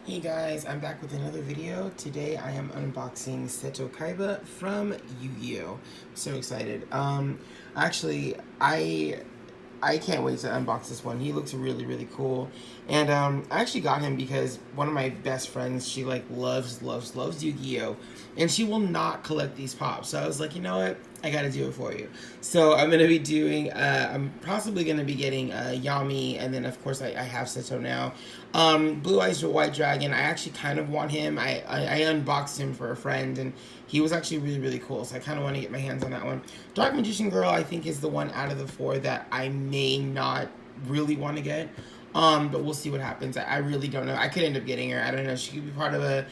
Hey guys, I'm back with another video. Today I am unboxing Seto Kaiba from Yugioh. I'm so excited. Actually, I can't wait to unbox this one. He looks really, really cool. And I actually got him because one of my best friends, she like loves Yu-Gi-Oh! And she will not collect these pops. So I was like, you know what? I gotta do it for you. So I'm gonna be doing, I'm possibly gonna be getting Yami, and then of course I have Seto now. Blue Eyes White Dragon, I actually kind of want him. I unboxed him for a friend, and he was actually really, really cool. So I kind of want to get my hands on that one. Dark Magician Girl, I think, is the one out of the four that I may not really want to get. But we'll see what happens. I really don't know. I could end up getting her. I don't know. She could be part of a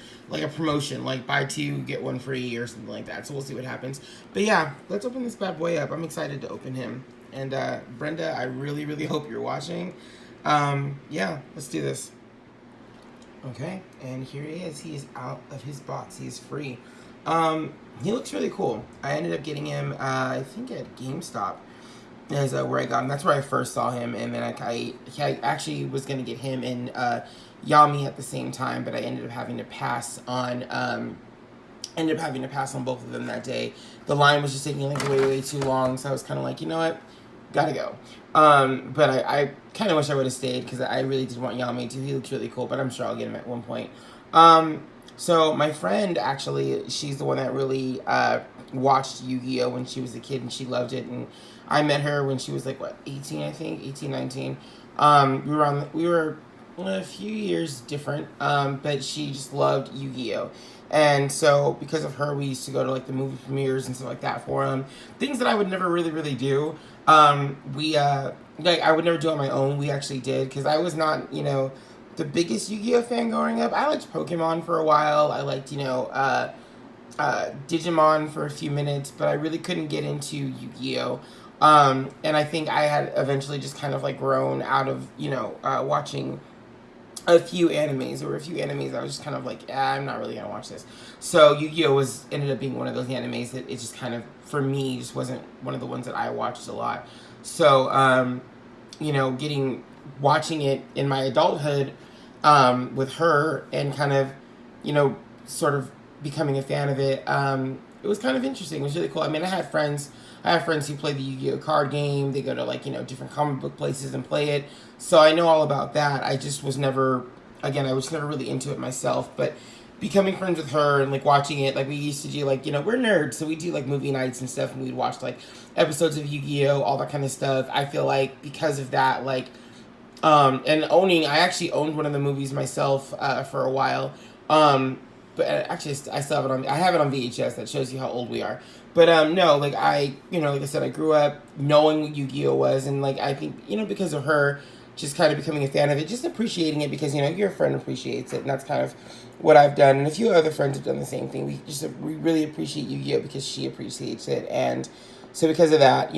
promotion, like buy two, get one free or something like that. So we'll see what happens. But yeah, let's open this bad boy up. I'm excited to open him. And Brenda, I really, really hope you're watching. Yeah, let's do this. Okay, and here he is. He is out of his box. He is free. He looks really cool. I ended up getting him, I think at GameStop is where I got him. That's where I first saw him, and then I actually was going to get him and Yami at the same time, but I ended up having to pass on both of them that day. The line was just taking like way too long, so I was kind of like, you know what, gotta go. But I kind of wish I would have stayed because I really did want Yami too. He looks really cool, but I'm sure I'll get him at one point. So my friend, actually, she's the one that really watched Yu-Gi-Oh! When she was a kid, and she loved it. And I met her when she was like, what, 18, I think? 18, 19. We were a few years different, but she just loved Yu-Gi-Oh! And so because of her, we used to go to like the movie premieres and stuff like that for them. Things that I would never really do. Like I would never do on my own. We actually did, because I was not, the biggest Yu-Gi-Oh! Fan growing up. I liked Pokemon for a while. I liked, Digimon for a few minutes, but I really couldn't get into Yu-Gi-Oh! And I think I had eventually just kind of like grown out of, watching a few animes. There were a few animes I was just kind of like, I'm not really gonna watch this. So Yu-Gi-Oh! Ended up being one of those animes that it just kind of, for me, just wasn't one of the ones that I watched a lot. So, watching it in my adulthood, with her and kind of, sort of becoming a fan of it, it was kind of interesting. It was really cool. I mean, I have friends who play the Yu-Gi-Oh! Card game. They go to different comic book places and play it. So I know all about that. I just was never, again, I was never really into it myself. But becoming friends with her and watching it, we used to do we're nerds, so we do movie nights and stuff, and we'd watch episodes of Yu-Gi-Oh! All that kind of stuff. I feel like because of that, and I actually owned one of the movies myself for a while. But actually, I still have it on. I have it on VHS. That shows you how old we are. But no, like I said, I grew up knowing what Yu-Gi-Oh! Was, and I think because of her, just kind of becoming a fan of it, just appreciating it because your friend appreciates it, and that's kind of what I've done. And a few other friends have done the same thing. We really appreciate Yu-Gi-Oh! Because she appreciates it, and so because of that,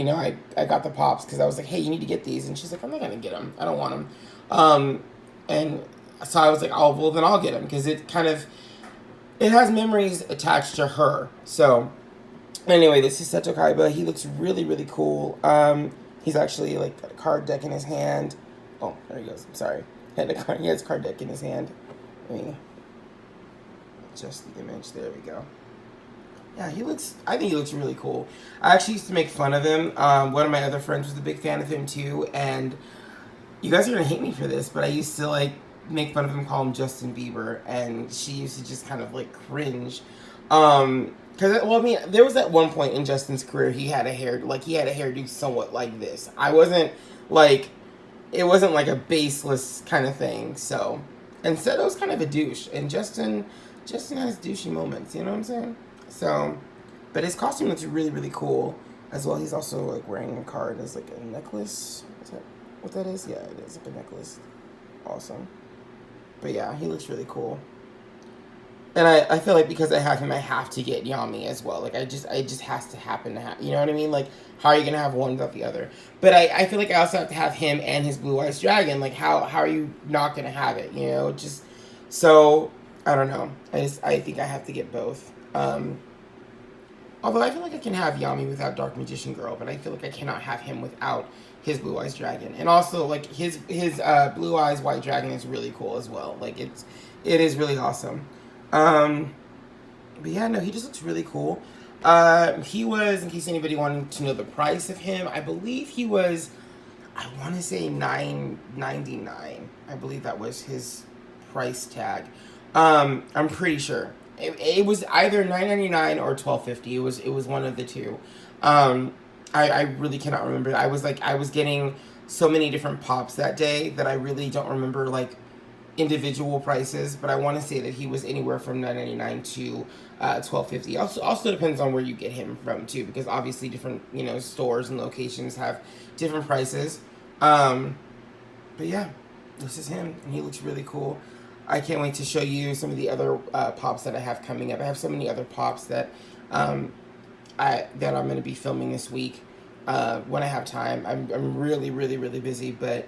I got the pops because I was like, hey, you need to get these, and she's like, I'm not gonna get them. I don't want them. And so I was like, oh well, then I'll get them because it has memories attached to her. So anyway, this is Seto Kaiba. He looks really, really cool. He's actually got a card deck in his hand. Oh, there he goes. I'm sorry. He has a card deck in his hand. Let me adjust the image. There we go. Yeah, I think he looks really cool. I actually used to make fun of him. One of my other friends was a big fan of him too, and you guys are gonna hate me for this, but I used to make fun of him, call him Justin Bieber, and she used to just kind of cringe. Because, well, I mean, there was that one point in Justin's career he had a hairdo somewhat like this. It wasn't a baseless kind of thing, so. And Seto's kind of a douche, and Justin has douchey moments, you know what I'm saying? So, but his costume looks really, really cool as well. He's also, wearing a card as, a necklace. Is that what that is? Yeah, it is, a necklace. Awesome. But yeah, he looks really cool. And I feel like because I have him, I have to get Yami as well. It just has to happen to have, you know what I mean? How are you going to have one without the other? But I feel like I also have to have him and his Blue Eyes Dragon. How are you not going to have it, So, I don't know. I think I have to get both. Although I feel like I can have Yami without Dark Magician Girl, but I feel like I cannot have him without his Blue Eyes Dragon. And also, his Blue Eyes White Dragon is really cool as well. It is really awesome. But yeah, no, he just looks really cool. He was, in case anybody wanted to know the price of him, I believe he was, I want to say $9.99. I believe that was his price tag. I'm pretty sure it was either $9.99 or $12.50. It was one of the two. I really cannot remember. I was getting so many different pops that day that I really don't remember like individual prices, but I want to say that he was anywhere from $9.99 to $12.50. Also depends on where you get him from too, because obviously different stores and locations have different prices. But yeah, this is him, and he looks really cool. I can't wait to show you some of the other pops that I have coming up. I have so many other pops that I'm going to be filming this week when I have time. I'm really, really, really busy, but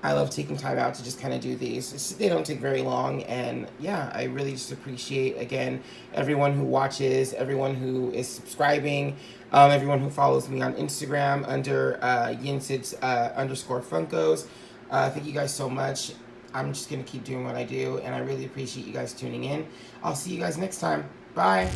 I love taking time out to just kind of do these. They don't take very long, and yeah, I really just appreciate, again, everyone who watches, everyone who is subscribing, everyone who follows me on Instagram under Yinsid's underscore Funkos. Thank you guys so much. I'm just going to keep doing what I do, and I really appreciate you guys tuning in. I'll see you guys next time. Bye.